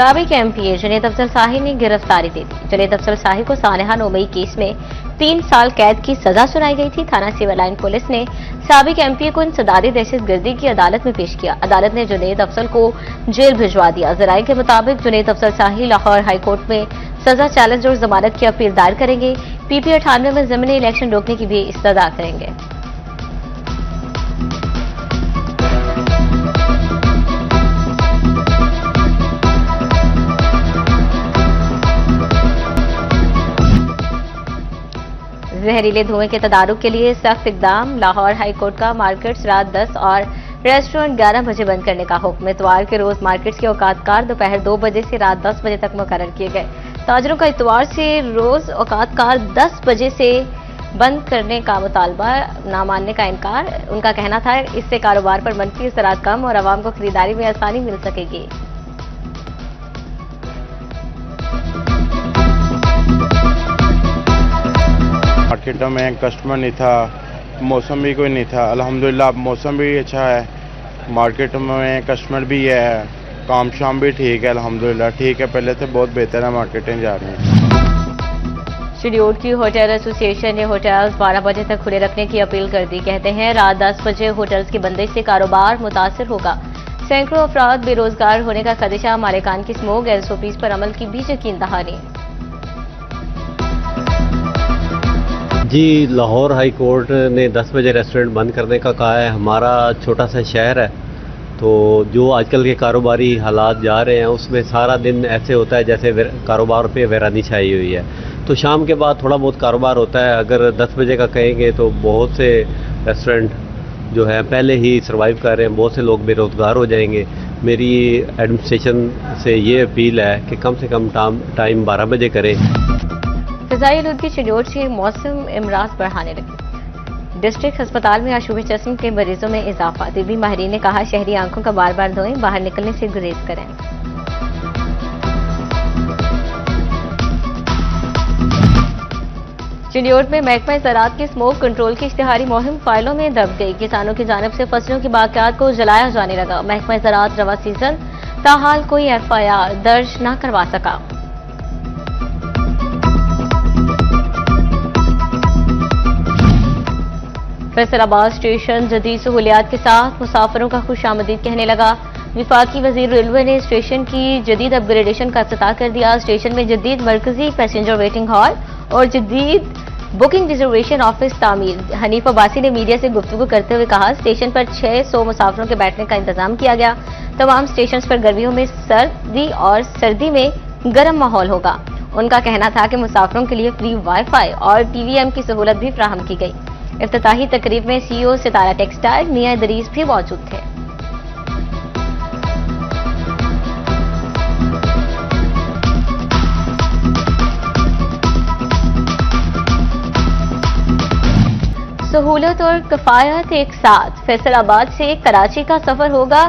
साबिक एमपीए जुनैद अफजल शाही ने गिरफ्तारी दे दी। जुनैद अफजल शाही को सानहा नोमई केस में 3 साल कैद की सजा सुनाई गई थी। थाना सिविल लाइन पुलिस ने साबिक एमपीए को इंसदादी दहशतगर्दी की अदालत में पेश किया। अदालत ने जुनैद अफजल को जेल भिजवा दिया। जराये के मुताबिक जुनैद अफजल शाही लाहौर हाईकोर्ट में सजा चैलेंज और जमानत की अपील दायर करेंगे। पीपी 98 में ज़मीनी इलेक्शन रोकने की भी इस्तदा करेंगे। जहरीले धुएं के तदारुक के लिए सख्त इकदाम। लाहौर हाईकोर्ट का मार्केट्स रात 10 और रेस्टोरेंट 11 बजे बंद करने का हुक्म। इतवार के रोज मार्केट्स के औकातकार दोपहर 2 बजे से रात 10 बजे तक मुकर्रर किए गए। ताजरों का इतवार से रोज औकातकार 10 बजे से बंद करने का मुतालबा ना मानने का इनकार। उनका कहना था इससे कारोबार पर मनफी असरात कम और आवाम को खरीदारी में आसानी मिल सकेगी। मार्केटों में कस्टमर नहीं था, मौसम भी कोई नहीं था। अल्हम्दुलिल्लाह अब मौसम भी अच्छा है, मार्केट में कस्टमर भी है, काम शाम भी ठीक है। अल्हम्दुलिल्लाह ठीक है, पहले से बहुत बेहतर है, मार्केटें जा रही हैं। शेड्यूल की होटल एसोसिएशन ने होटल्स 12 बजे तक खुले रखने की अपील कर दी। कहते हैं रात 10 बजे होटल्स की बंदिश से कारोबार मुतासर होगा। सैकड़ों अफराद बेरोजगार होने का खदशा। मालिकान की स्मोक एसओपीज पर अमल की भी यकीन दहानी। जी, लाहौर हाई कोर्ट ने 10 बजे रेस्टोरेंट बंद करने का कहा है। हमारा छोटा सा शहर है, तो जो आजकल के कारोबारी हालात जा रहे हैं उसमें सारा दिन ऐसे होता है जैसे कारोबार पे वीरानी छाई हुई है। तो शाम के बाद थोड़ा बहुत कारोबार होता है। अगर 10 बजे का कहेंगे तो बहुत से रेस्टोरेंट जो है पहले ही सर्वाइव कर रहे हैं, बहुत से लोग बेरोज़गार हो जाएंगे। मेरी एडमिनिस्ट्रेशन से ये अपील है कि कम से कम टाइम 12 बजे करें। फिजाई आलूदगी शेड्यूल से मौसम इमराज बढ़ाने लगी। डिस्ट्रिक्ट अस्पताल में आशूब चस्म के मरीजों में इजाफा। तिब्बी माहिरीन ने कहा शहरी आंखों का बार बार धोएं, बाहर निकलने से गुरेज करें। चिड़ियोट में महकमा ज़राअत की स्मोक कंट्रोल की इश्तिहारी मुहिम फाइलों में दब गई। किसानों की जानिब से फसलों की बाकियात को जलाया जाने लगा। महकमा ज़राअत रवा सीजन ताहाल कोई एफआईआर दर्ज न करवा सका। फैसलाबाद स्टेशन जदीद सहूलियात के साथ मुसाफिरों का खुशामदीद कहने लगा। विफाकी वजीर रेलवे ने स्टेशन की जदीद अपग्रेडेशन का इफ्तिताह कर दिया। स्टेशन में जदीद मरकजी पैसेंजर वेटिंग हॉल और जदीद बुकिंग रिजर्वेशन ऑफिस तामीर। हनीफ अब्बासी ने मीडिया से गुफ्तगू करते हुए कहा स्टेशन पर 600 मुसाफिरों के बैठने का इंतजाम किया गया। तमाम स्टेशन पर गर्मियों में सर्दी और सर्दी में गर्म माहौल होगा। उनका कहना था कि मुसाफिरों के लिए फ्री वाईफाई और टीवीएम की सहूलत भी फ्राहम की गई। इफ्तिताही तकरीब में सीईओ सितारा टेक्सटाइल मियां इदरीस भी मौजूद थे। सहूलत और किफायत एक साथ। फैसलाबाद से कराची का सफर होगा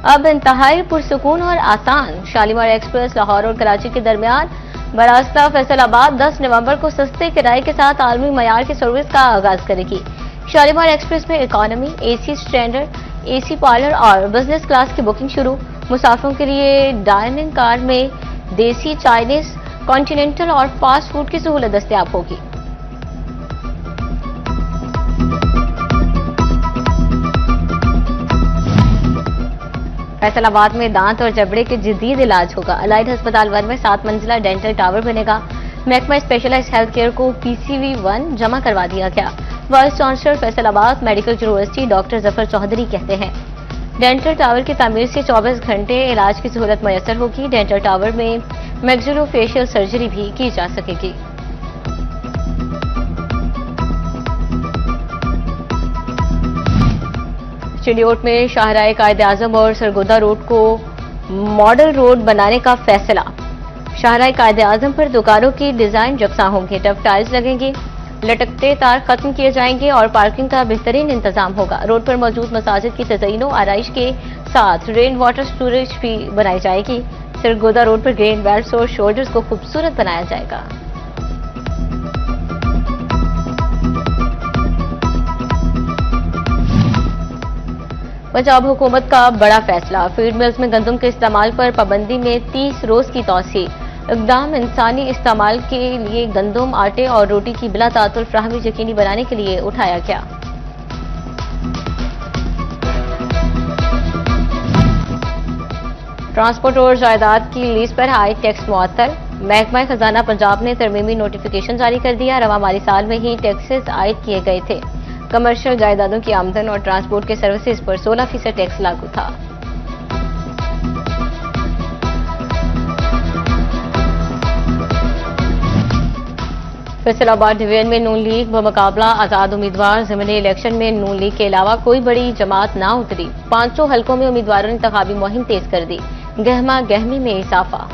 अब इंतहाई पुरसुकून और आसान। शालीमार एक्सप्रेस लाहौर और कराची के दरमियान बरास्ता फैसलाबाद 10 नवंबर को सस्ते किराए के साथ आलमी मयार की सर्विस का आगाज करेगी। शालीमार एक्सप्रेस में economy, AC standard, AC parlour और बिजनेस क्लास की बुकिंग शुरू। मुसाफिरों के लिए डाइनिंग कार में देसी, चाइनीज, कॉन्टिनेंटल और फास्ट फूड की सहूलत दस्तयाब होगी। फैसलाबाद में दांत और जबड़े के जदीद इलाज होगा। अलाइड अस्पताल 1 में 7 मंजिला डेंटल टावर बनेगा। महकमा स्पेशलाइज्ड हेल्थ केयर को पीसीवी 1 जमा करवा दिया गया। Vice chancellor Faisalabad medical university doctor Zafar Chaudhry कहते हैं डेंटल टावर की तामीर से 24 घंटे इलाज की सहूलत मयसर होगी। डेंटल टावर में मैक्सिलोफेशियल सर्जरी भी की जा सकेगी। चिड़ियोट में शाहराह कायद-ए-आज़म और सरगोदा रोड को मॉडल रोड बनाने का फैसला। शाहराह कायद-ए-आज़म पर दुकानों की डिजाइन यकसा होंगे, टफ टाइल्स लगेंगे, लटकते तार खत्म किए जाएंगे और पार्किंग का बेहतरीन इंतजाम होगा। रोड पर मौजूद मसाजिद की तज़यीनो आराइश के साथ रेन वाटर स्टोरेज भी बनाई जाएगी। सरगोदा रोड पर ग्रेन बेल्ट्स और शोल्डर्स को खूबसूरत बनाया जाएगा। पंजाब हुकूमत का बड़ा फैसला, फीड मिल्स में गंदम के इस्तेमाल पर पाबंदी में 30 रोज की तौसीए। इकदाम इंसानी इस्तेमाल के लिए गंदम, आटे और रोटी की बिला तातुल फ्राहमी यकीनी बनाने के लिए उठाया गया। ट्रांसपोर्ट और जायदाद की लीज पर हाई टैक्स मुअत्तल, महकमा खजाना पंजाब ने तरमीमी नोटिफिकेशन जारी कर दिया। रवा माली साल में ही टैक्सेस आयद किए गए थे। कमर्शियल जायदादों की आमदन और ट्रांसपोर्ट के सर्विसेज पर 16% टैक्स लागू था। फैसलाबाद डिवीजन में नून लीग बमुकाबला आजाद उम्मीदवार। ज़िमनी इलेक्शन में नून लीग के अलावा कोई बड़ी जमात ना उतरी। 500 हलकों में उम्मीदवारों ने इंतखाबी मुहिम तेज कर दी। गहमा गहमी में इजाफा।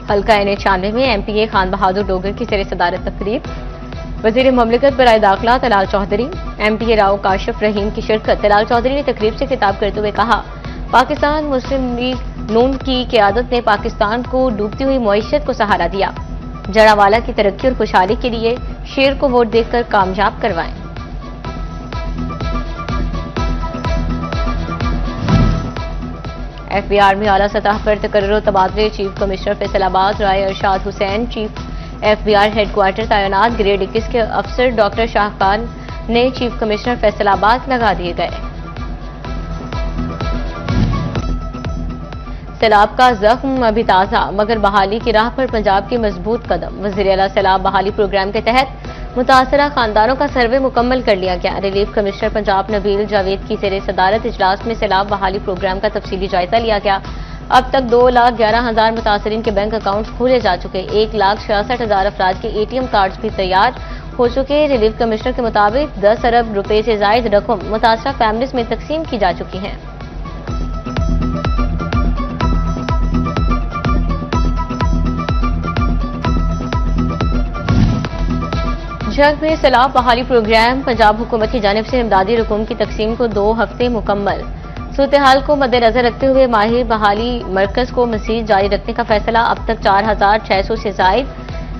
हल्का NH-96 में MPA खान बहादुर डोगर की सरे सदारत तकरीब। वजीर ममलिकत बराए दाखिला तलाल चौधरी, MPA राव काशिफ रहीम की शिरकत। तलाल चौधरी ने तकरीब से खिताब करते हुए कहा, पाकिस्तान मुस्लिम लीग नून की क़यादत ने पाकिस्तान को डूबती हुई मईशत को सहारा दिया। जड़ावाला की तरक्की और खुशहाली के लिए शेर को वोट देकर कामयाब करवाएं। FBR में आला सतह पर तकर्रुर तबादले। Chief commissioner Faisalabad Rai Arshad Hussain chief FBR headquarter तैनात। ग्रेड 21 के अफसर डॉक्टर शाहखान ने चीफ कमिश्नर फैसलाबाद लगा दिए गए। सैलाब का जख्म अभी ताजा, मगर बहाली की राह पर पंजाब के मजबूत कदम। वज़ीर आला सैलाब बहाली प्रोग्राम के तहत मुतासरा खानदानों का सर्वे मुकम्मल कर लिया गया। रिलीफ कमिश्नर पंजाब नबील जावेद की ज़ेरे सदारत इजलास में सैलाब बहाली प्रोग्राम का तफसीली जायजा लिया गया। अब तक 2,11,000 मुतासरीन के बैंक अकाउंट खोले जा चुके। 1,66,000 अफराद के ATM कार्ड्स भी तैयार हो चुके। रिलीफ कमिश्नर के मुताबिक 10 अरब रुपए से जायद रकम मुतासरा फैमिलीज में तकसीम की जा चुकी हैं। जग में सैलाब बहाली प्रोग्राम। पंजाब हुकूमत की जानिब से इमदादी रकूम की तकसीम को 2 हफ्ते मुकम्मल। सूरत-ए-हाल को मद्देनजर रखते हुए माहिर बहाली मरकज को मज़ीद जारी रखने का फैसला। अब तक 4,600 से जायद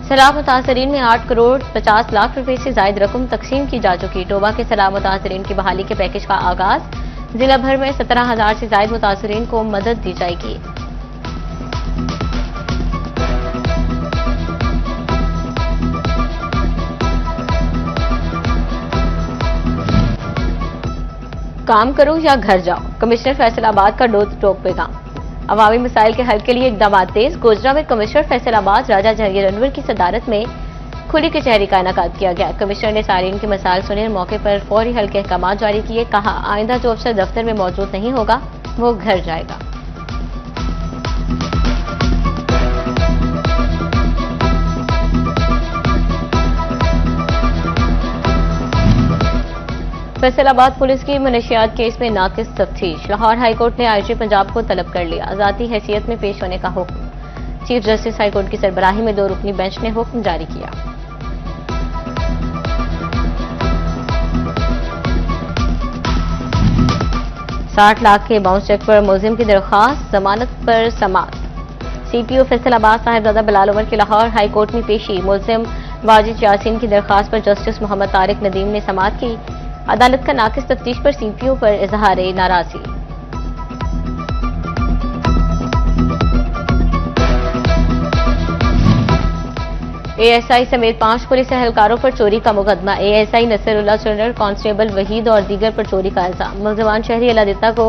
सैलाब मुतासरीन में 8 करोड़ 50 लाख रुपए से जायद रकम तकसीम की जा चुकी। टोबा के सैलाब मुतासरीन की बहाली के पैकेज का आगाज। जिला भर में 17,000 से जायद मुतासरीन को मदद दी जाएगी। काम करो या घर जाओ, कमिश्नर फैसलाबाद का डोर स्टॉप पैगाम। अवामी मसाइल के हल के लिए इकदाम तेज। गोजरा में कमिश्नर फैसलाबाद राजा जहांगीर अनवर की सदारत में खुली कचहरी का इनेकाद किया गया। कमिश्नर ने सारीन के मसाइल सुने, मौके पर फौरी हल के अहकाम जारी किए। कहा, आइंदा जो अफसर दफ्तर में मौजूद नहीं होगा वो घर जाएगा। फैसलाबाद पुलिस की मनशियात केस में नाकिस तफ्तीश। लाहौर हाईकोर्ट ने IG पंजाब को तलब कर लिया। आजादी हैसियत में पेश होने का हुक्म। चीफ जस्टिस हाईकोर्ट की सरबराही में 2 रुकनी बेंच ने हुक्म जारी किया। $60 लाख के बाउंस चेक पर मुलजिम की दरख्वास्त, जमानत पर समाअत। CPO फैसलाबाद साहिबजादा बिलाल उमर की लाहौर हाईकोर्ट में पेशी। मुलजिम वाजिद यासीन की दरख्वास्त पर जस्टिस मोहम्मद तारिक नदीम ने समाअत की। अदालत का नाकिस तफ्तीश पर CPO पर इजहार नाराजगी। ASI समेत 5 पुलिस एहलकारों पर चोरी का मुकदमा। ASI Nasrullah general constable Waheed और दीगर पर चोरी का इल्जाम। मुलजमान शहरी अलादिता को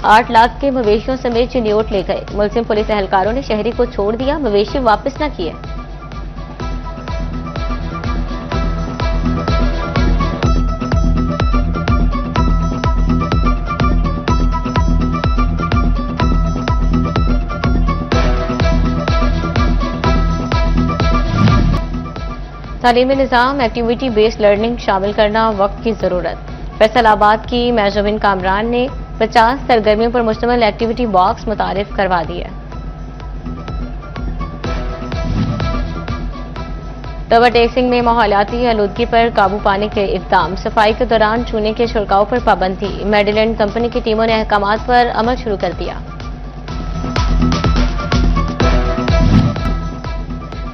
8 लाख के मवेशियों समेत चिन्योट ले गए। मुलजिम पुलिस एहलकारों ने शहरी को छोड़ दिया, मवेशी वापस न किए। तालीमी निज़ाम एक्टिविटी बेस्ड लर्निंग शामिल करना वक्त की जरूरत। फैसलाबाद की मैजविन कामरान ने 50 सरगर्मियों पर मुश्तमिल एक्टिविटी बॉक्स मुतारिफ करवा दिया। टोबा टेक्सिंग में माहौलियाती आलूदगी पर काबू पाने के इक़दाम। सफाई के दौरान चूने के छिड़काव पर पाबंदी। मेडिलैंड कंपनी की टीमों ने अहकामात पर अमल शुरू कर दिया।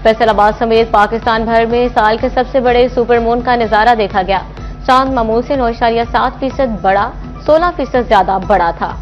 फैसलाबाद समेत पाकिस्तान भर में साल के सबसे बड़े सुपरमून का नजारा देखा गया। चांद मामूल से 9.7% बड़ा, 16% ज्यादा बड़ा था।